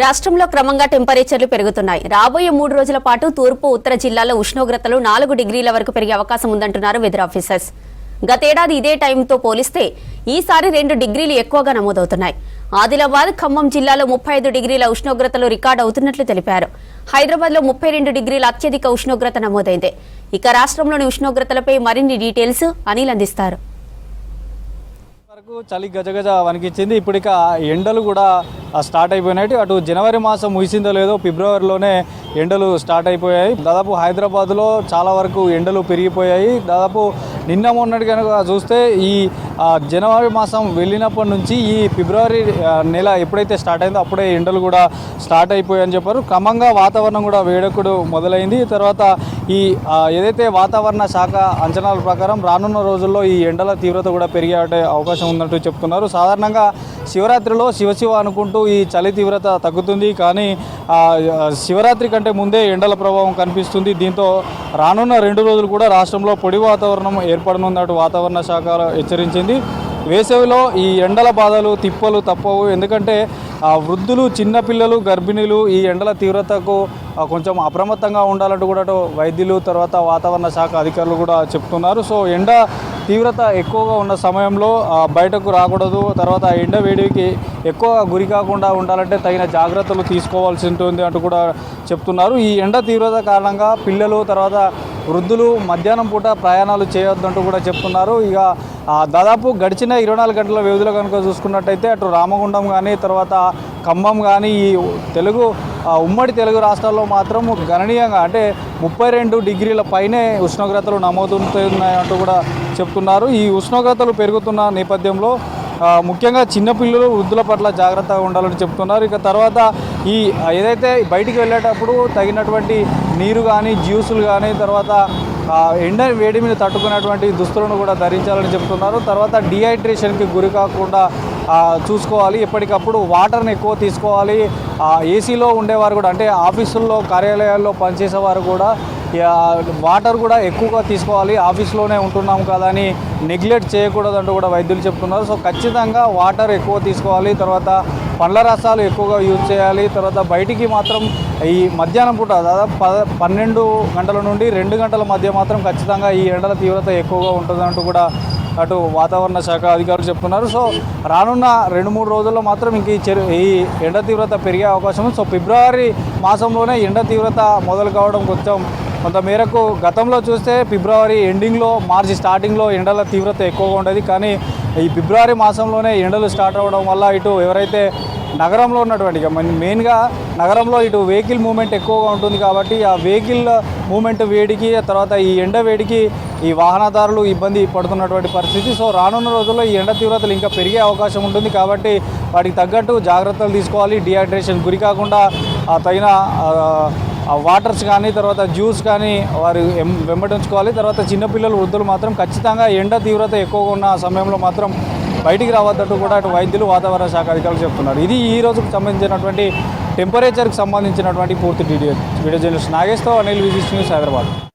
రాష్ట్రంలో క్రమంగా టెంపరేచర్లు పెరుగుతున్నాయి. రాబోయే 3 రోజుల పాటు తూర్పు ఉత్తర జిల్లాల్లో ఉష్ణోగ్రతలు 4 డిగ్రీల వరకు పెరిగే అవకాశం ఉందంటున్నారు వెదర్ ఆఫీసర్స్. గతేడాది ఇదే టైంతో పోలిస్తే ఈసారి 2 డిగ్రీలు ఎక్కువగా నమోదవుతున్నాయి. ఆదిలాబాద్, ఖమ్మం జిల్లాలో 35 డిగ్రీల ఉష్ణోగ్రతలు రికార్డు అవుతున్నట్లు తెలిపారు. హైదరాబాద్లో 32 డిగ్రీల అత్యధిక ఉష్ణోగ్రత నమోదైంది. ఇక రాష్ట్రంలోని ఉష్ణోగ్రతలపై మరిన్ని డీటెయిల్స్ అనిల్ అందిస్తారు. చలి గజగజ వణికించింది. ఇప్పుడు ఇక ఎండలు కూడా స్టార్ట్ అయిపోయినాయి. అటు జనవరి మాసం ముగిసిందో లేదో ఫిబ్రవరిలోనే ఎండలు స్టార్ట్ అయిపోయాయి. దాదాపు హైదరాబాద్లో చాలా వరకు ఎండలు పెరిగిపోయాయి. దాదాపు నిన్న మొన్నటి కనుక చూస్తే ఈ జనవరి మాసం వెళ్ళినప్పటి నుంచి ఈ ఫిబ్రవరి నెల ఎప్పుడైతే స్టార్ట్ అయిందో అప్పుడే ఎండలు కూడా స్టార్ట్ అయిపోయాయని చెప్పారు. క్రమంగా వాతావరణం కూడా వేడెక్కుడు మొదలైంది. తర్వాత ఈ ఏదైతే వాతావరణ శాఖ అంచనాల ప్రకారం రానున్న రోజుల్లో ఈ ఎండల తీవ్రత కూడా పెరిగే అవకాశం ఉందంటూ చెప్తున్నారు. సాధారణంగా శివరాత్రిలో శివశివ అనుకుంటూ ఈ చలి తీవ్రత తగ్గుతుంది, కానీ శివరాత్రి కంటే ముందే ఎండల ప్రభావం కనిపిస్తుంది. దీంతో రానున్న 2 రోజులు కూడా రాష్ట్రంలో పొడి వాతావరణం ఏర్పడనున్నట్టు వాతావరణ శాఖ హెచ్చరించింది. వేసవిలో ఈ ఎండల బాధలు తిప్పలు తప్పవు. ఎందుకంటే వృద్ధులు, చిన్నపిల్లలు, గర్భిణీలు ఈ ఎండల తీవ్రతకు కొంచెం అప్రమత్తంగా ఉండాలంటూ కూడా వైద్యులు, తర్వాత వాతావరణ శాఖ అధికారులు కూడా చెప్తున్నారు. సో ఎండ తీవ్రత ఎక్కువగా ఉన్న సమయంలో బయటకు రాకూడదు. తర్వాత ఎండ వేడికి ఎక్కువ గురి కాకుండా ఉండాలంటే తగిన జాగ్రత్తలు తీసుకోవాల్సి ఉంటుంది అంటూ కూడా చెప్తున్నారు. ఈ ఎండ తీవ్రత కారణంగా పిల్లలు, తర్వాత వృద్ధులు మధ్యాహ్నం పూట ప్రయాణాలు చేయొద్దంటూ కూడా చెప్తున్నారు. ఇక దాదాపు గడిచిన 24 గంటల వ్యవధిలో కనుక చూసుకున్నట్టయితే అటు రామగుండం కానీ, తర్వాత ఖమ్మం కానీ, ఈ ఉమ్మడి తెలుగు రాష్ట్రాల్లో మాత్రం గణనీయంగా అంటే 32 డిగ్రీల పైనే ఉష్ణోగ్రతలు నమోదవుతున్నాయంటూ కూడా చెప్తున్నారు. ఈ ఉష్ణోగ్రతలు పెరుగుతున్న నేపథ్యంలో ముఖ్యంగా చిన్నపిల్లలు, వృద్ధుల పట్ల జాగ్రత్తగా ఉండాలని చెప్తున్నారు. ఇక తర్వాత ఈ ఏదైతే బయటికి వెళ్ళేటప్పుడు తగినటువంటి నీరు కానీ, జ్యూసులు కానీ, తర్వాత ఎండ వేడి మీద తట్టుకునేటువంటి దుస్తులను కూడా ధరించాలని చెప్తున్నారు. తర్వాత డిహైడ్రేషన్కి గురి కాకుండా చూసుకోవాలి. ఎప్పటికప్పుడు వాటర్ని ఎక్కువ తీసుకోవాలి. ఏసీలో ఉండేవారు కూడా, అంటే ఆఫీసుల్లో, కార్యాలయాల్లో పనిచేసేవారు కూడా వాటర్ కూడా ఎక్కువగా తీసుకోవాలి. ఆఫీస్లోనే ఉంటున్నాం కదా అని నెగ్లెక్ట్ చేయకూడదు అంటూ కూడా వైద్యులు చెప్తున్నారు. సో ఖచ్చితంగా వాటర్ ఎక్కువ తీసుకోవాలి. తర్వాత పండ్ల రసాలు ఎక్కువగా యూజ్ చేయాలి. తర్వాత బయటికి మాత్రం ఈ మధ్యాహ్నం పూట దాదాపు 12 గంటల నుండి 2 గంటల మధ్య మాత్రం ఖచ్చితంగా ఈ ఎండల తీవ్రత ఎక్కువగా ఉంటుందంటూ కూడా అటు వాతావరణ శాఖ అధికారులు చెప్తున్నారు. సో రానున్న 2-3 రోజుల్లో మాత్రం ఇంక ఈ ఎండ తీవ్రత పెరిగే అవకాశం ఉంది. సో ఫిబ్రవరి మాసంలోనే ఎండ తీవ్రత మొదలు కావడం కొంత మేరకు గతంలో చూస్తే ఫిబ్రవరి ఎండింగ్లో, మార్చి స్టార్టింగ్లో ఎండల తీవ్రత ఎక్కువగా ఉండేది. కానీ ఈ ఫిబ్రవరి మాసంలోనే ఎండలు స్టార్ట్ అవ్వడం వల్ల ఇటు ఎవరైతే నగరంలో ఉన్నటువంటి, మెయిన్గా నగరంలో ఇటు వెహికల్ మూవ్మెంట్ ఎక్కువగా ఉంటుంది కాబట్టి ఆ వెహికల్ మూవ్మెంట్ వేడికి, తర్వాత ఈ ఎండ వేడికి ఈ వాహనదారులు ఇబ్బంది పడుతున్నటువంటి పరిస్థితి. సో రానున్న రోజుల్లో ఈ ఎండ తీవ్రతలు ఇంకా పెరిగే అవకాశం ఉంటుంది కాబట్టి వాటికి తగ్గట్టు జాగ్రత్తలు తీసుకోవాలి. డిహైడ్రేషన్ గురి కాకుండా తగిన వాటర్స్ కానీ, తర్వాత జ్యూస్ కానీ వారు వెంబడించుకోవాలి. తర్వాత చిన్నపిల్లలు, వృద్ధులు మాత్రం ఖచ్చితంగా ఎండ తీవ్రత ఎక్కువగా ఉన్న సమయంలో మాత్రం బయటికి రావద్దంటూ కూడా అటు వైద్యులు, వాతావరణ శాఖ అధికారులు చెప్తున్నారు. ఇది ఈ రోజుకు సంబంధించినటువంటి టెంపరేచర్కి సంబంధించినటువంటి పూర్తి వీడియో జర్నలిస్ట్ నాగేష్తో అనిల్, విజిట్ న్యూస్, హైదరాబాద్.